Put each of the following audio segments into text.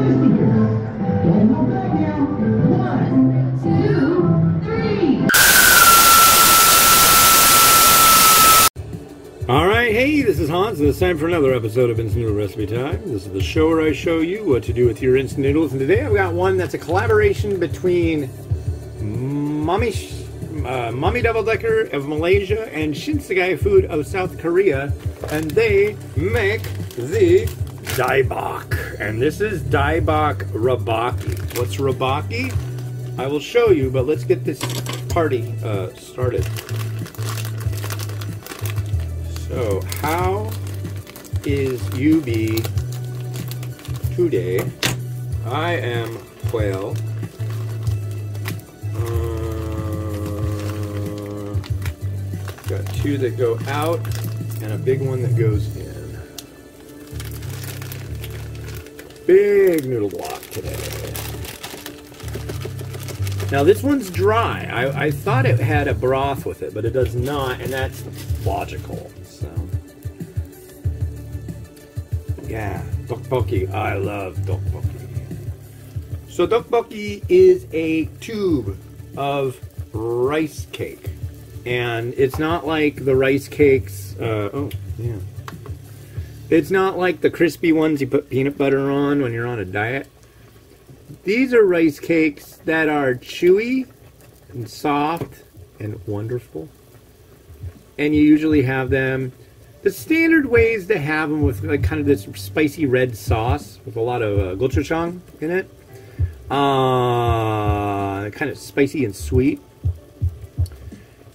Alright, hey, this is Hans, and it's time for another episode of Instant Noodle Recipe Time. This is the show where I show you what to do with your instant noodles, and today I've got one that's a collaboration between Mommy Double Decker of Malaysia and Shinsegai Food of South Korea, and they make the Daebak. And this is Daebak Rabokki. What's Rabokki? I will show you, but let's get this party started. So, how is UB today? I am well. Got two that go out and a big one that goes in. Big noodle block today. Now this one's dry. I thought it had a broth with it, but it does not, and that's logical. So, yeah, Rabokki. I love Rabokki. So Rabokki is a tube of rice cake, and it's not like the rice cakes. Oh, yeah. It's not like the crispy ones you put peanut butter on when you're on a diet. These are rice cakes that are chewy and soft and wonderful. And you usually have them, the standard ways to have them with like kind of this spicy red sauce with a lot of gochujang in it. Kind of spicy and sweet.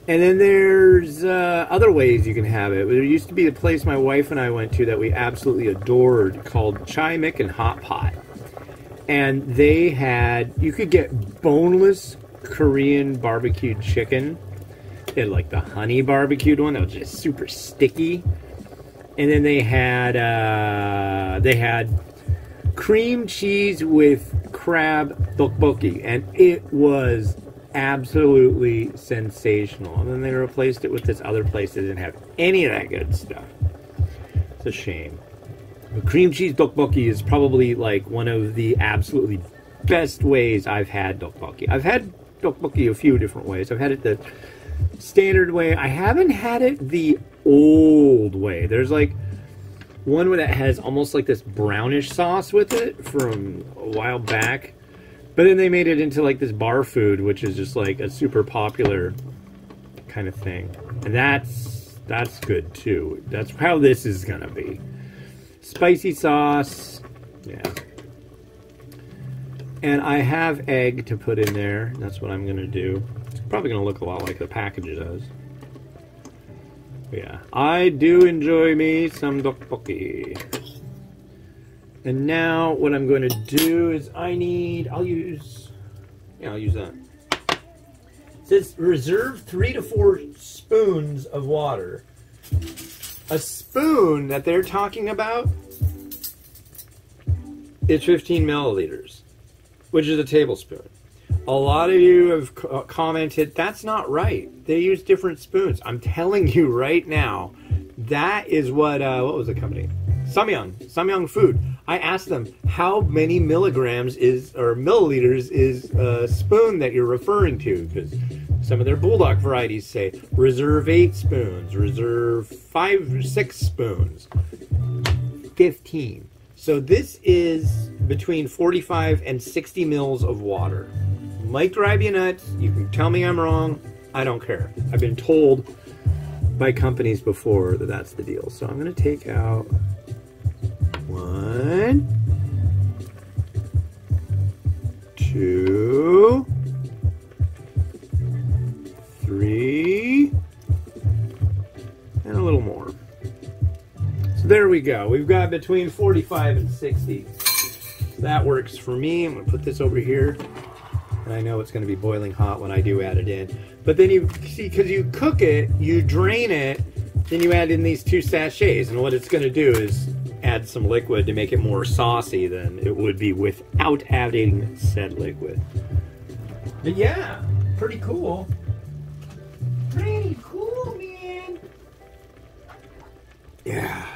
And then there's other ways you can have it. There used to be a place my wife and I went to that we absolutely adored called Chai Mick and Hot Pot. And they had, you could get boneless Korean barbecued chicken. They had like the honey barbecued one that was just super sticky. And then they had cream cheese with crab Rabokki, and it was absolutely sensational. And then they replaced it with this other place that didn't have any of that good stuff. It's a shame. The cream cheese Rabokki is probably like one of the absolutely best ways I've had Rabokki. I've had Rabokki a few different ways. I've had it the standard way. I haven't had it the old way. There's like one that has almost like this brownish sauce with it from a while back. But then they made it into like this bar food, which is just like a super popular kind of thing. And that's good too. That's how this is gonna be. Spicy sauce, yeah. And I have egg to put in there. That's what I'm gonna do. It's probably gonna look a lot like the package does. Yeah, I do enjoy me some Rabokki. And now what I'm going to do is I'll use that. It says reserve 3 to 4 spoons of water. A spoon that they're talking about is 15 milliliters, which is a tablespoon. A lot of you have commented, that's not right. They use different spoons. I'm telling you right now, that is what was the company? Samyang Food. I asked them, how many milligrams or milliliters is a spoon that you're referring to? Because some of their bulldog varieties say, reserve 8 spoons, reserve 5 or 6 spoons. 15. So this is between 45 and 60 mils of water. Might drive you nuts. You can tell me I'm wrong. I don't care. I've been told by companies before that that's the deal. So I'm going to take out 1, 2, 3, and a little more. So there we go. We've got between 45 and 60. That works for me. I'm going to put this over here. And I know it's going to be boiling hot when I do add it in. But then you see, because you cook it, you drain it, then you add in these 2 sachets. And what it's going to do is add some liquid to make it more saucy than it would be without adding said liquid. But yeah, pretty cool. Pretty cool, man. Yeah.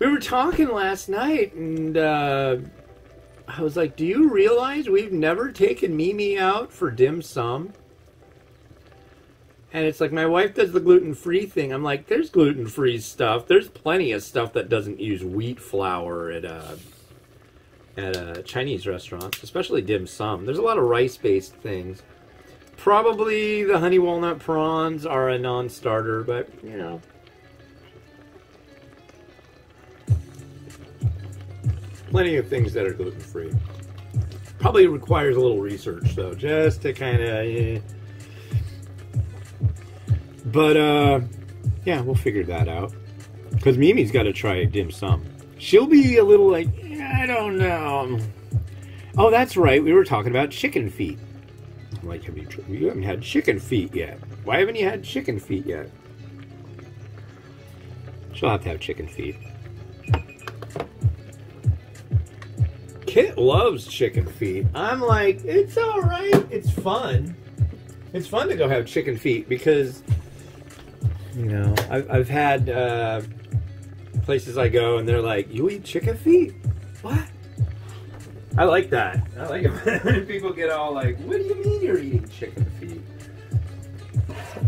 We were talking last night, and I was like, do you realize we've never taken Mimi out for dim sum? And it's like, my wife does the gluten-free thing. I'm like, there's gluten-free stuff. There's plenty of stuff that doesn't use wheat flour at Chinese restaurants, especially dim sum. There's a lot of rice-based things. Probably the honey walnut prawns are a non-starter, but, you know. Plenty of things that are gluten-free. Probably requires a little research, though, just to kind of... But, yeah, we'll figure that out. Because Mimi's got to try dim sum. She'll be a little like, I don't know. Oh, that's right. We were talking about chicken feet. I'm like, you haven't had chicken feet yet. Why haven't you had chicken feet yet? She'll have to have chicken feet. Kit loves chicken feet. I'm like, it's all right. It's fun. It's fun to go have chicken feet because... You know, I've had places I go and they're like, you eat chicken feet? What? I like that. I like it when people get all like, what do you mean you're eating chicken feet?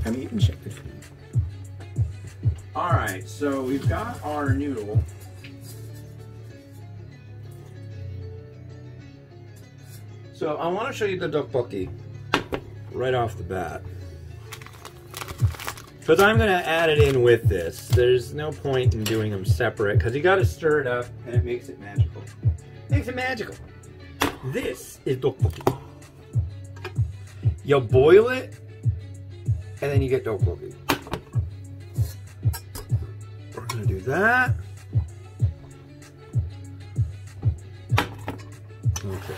I'm eating chicken feet. Alright, so we've got our noodle. So I want to show you the Daebak right off the bat. Because I'm going to add it in with this. There's no point in doing them separate because you got to stir it up and it makes it magical. Makes it magical. This is Daebak. You boil it and then you get Daebak. We're going to do that. Okay.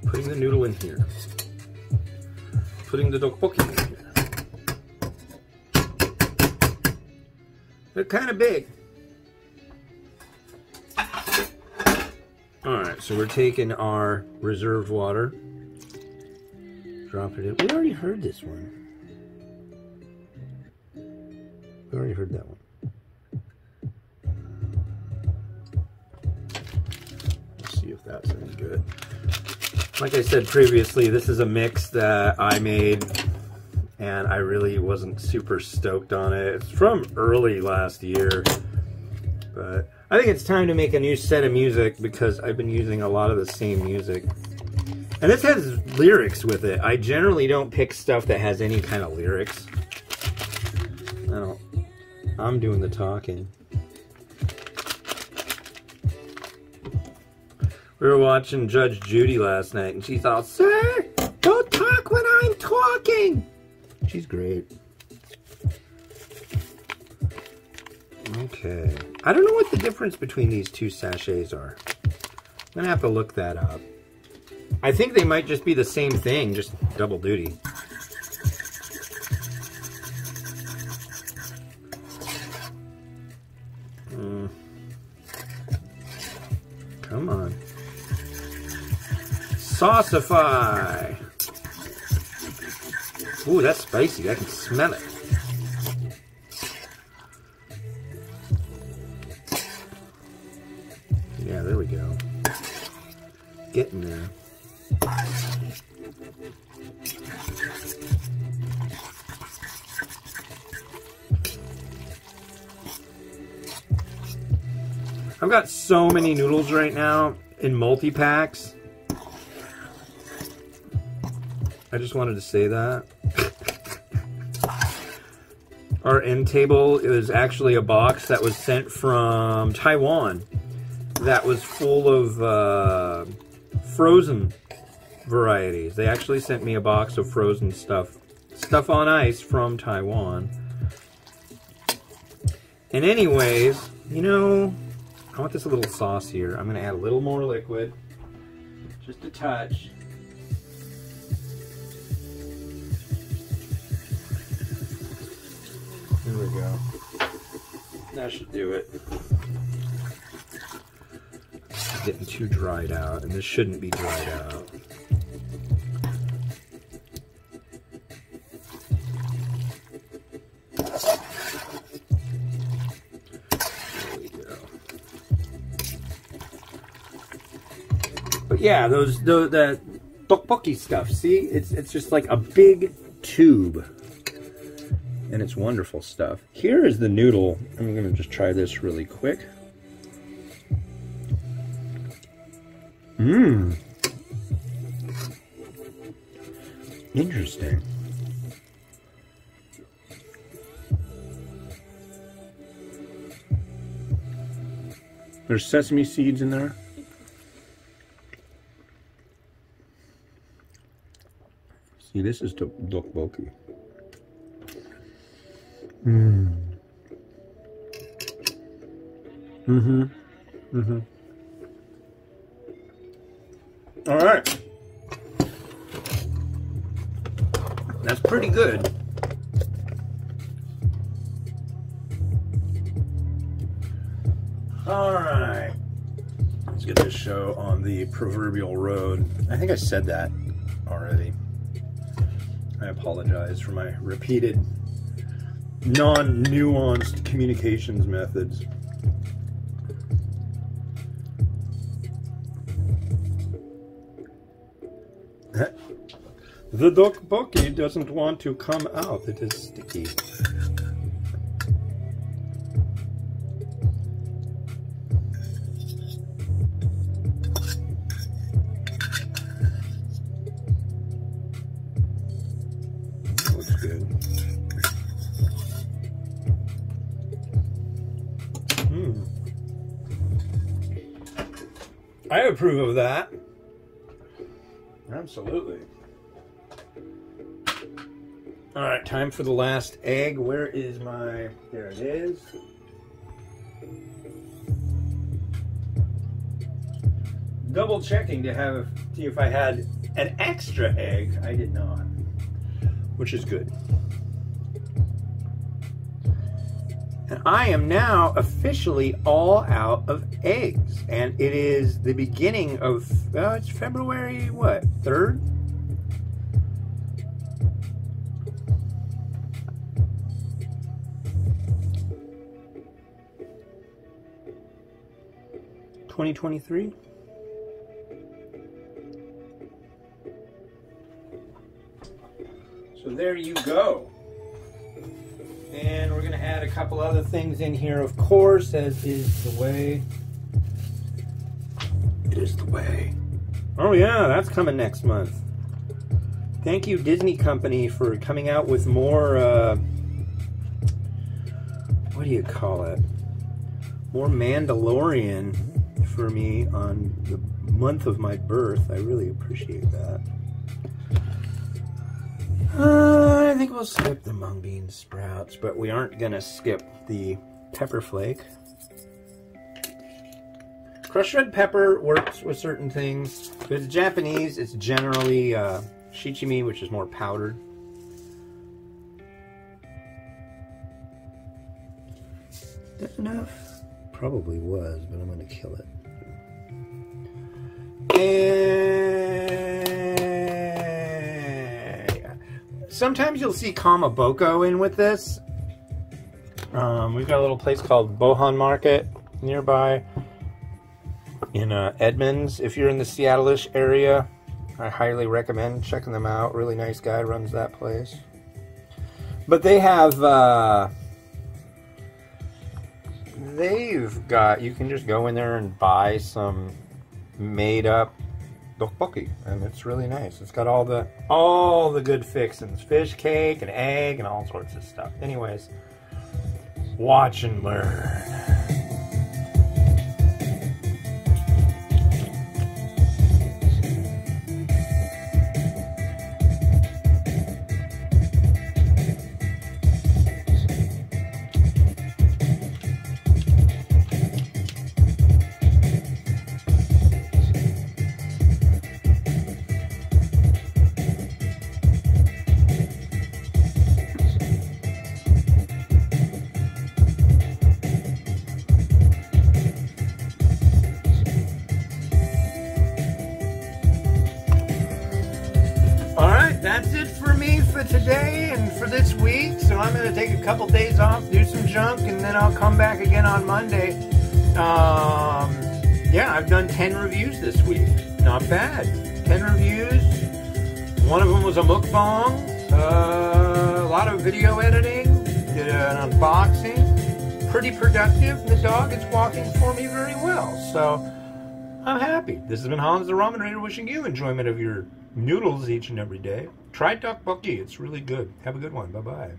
Putting the noodle in here. Putting the Daebak in here. They're kind of big. Alright, so we're taking our reserved water. Drop it in. We already heard this one. We already heard that one. Let's see if that's any good. Like I said previously, this is a mix that I made and I really wasn't super stoked on it. It's from early last year, but I think it's time to make a new set of music because I've been using a lot of the same music. And this has lyrics with it. I generally don't pick stuff that has any kind of lyrics. I'm doing the talking. We were watching Judge Judy last night, and she thought, "Sir, don't talk when I'm talking." She's great. Okay. I don't know what the difference between these two sachets are. I'm going to have to look that up. I think they might just be the same thing, just double duty. Come on. Sauceify. Ooh, that's spicy. I can smell it. Yeah, there we go. Getting there. I've got so many noodles right now in multi-packs. I just wanted to say that. Our end table is actually a box that was sent from Taiwan that was full of frozen varieties. They actually sent me a box of frozen stuff on ice from Taiwan. And anyways, you know, I want this a little saucier. I'm going to add a little more liquid, just a touch. There we go. That should do it. It's getting too dried out, and this shouldn't be dried out. There we go. yeah, the tteokbokki stuff. See, it's just like a big tube, and it's wonderful stuff. Here is the noodle. I'm gonna just try this really quick. Mmm. Interesting. There's sesame seeds in there. See, this is tteokbokki. Mmm. Mm-hmm. Mm-hmm. All right. That's pretty good. All right. Let's get this show on the proverbial road. I think I said that already. I apologize for my repeated, non-nuanced communications methods. The tteokbokki doesn't want to come out. It is sticky. Looks good. I approve of that. Absolutely. All right, time for the last egg. Where is my... There it is. Double checking to see if I had an extra egg. I did not, which is good. And I am now officially all out of eggs. And it is the beginning of, it's February, what, 3rd? $2023. So there you go. And we're going to add a couple other things in here, of course, as is the way. It is the way. Oh yeah, that's coming next month. Thank you, Disney Company, for coming out with more, what do you call it? More Mandalorian for me on the month of my birth. I really appreciate that. I think we'll skip the mung bean sprouts, but we aren't going to skip the pepper flake. Crushed red pepper works with certain things. If it's Japanese, it's generally shichimi, which is more powdered. That enough? Probably was, but I'm going to kill it. And sometimes you'll see kamaboko in with this. We've got a little place called Bohan Market nearby in Edmonds. If you're in the Seattle-ish area, I highly recommend checking them out. Really nice guy runs that place. But they have, they've got, you can just go in there and buy some made up tteokbokki, and it's really nice. It's got all the good fixings, fish cake and egg and all sorts of stuff. Anyways, watch and learn. That's it for me for today and for this week. So I'm going to take a couple days off, do some junk, and then I'll come back again on Monday. yeah, I've done 10 reviews this week. Not bad. 10 reviews. One of them was a mukbang. A lot of video editing. Did an unboxing. Pretty productive. The dog is walking for me very well. So, I'm happy. This has been Hans the Ramen Raider wishing you enjoyment of your noodles each and every day. Try Daebak. It's really good. Have a good one. Bye-bye.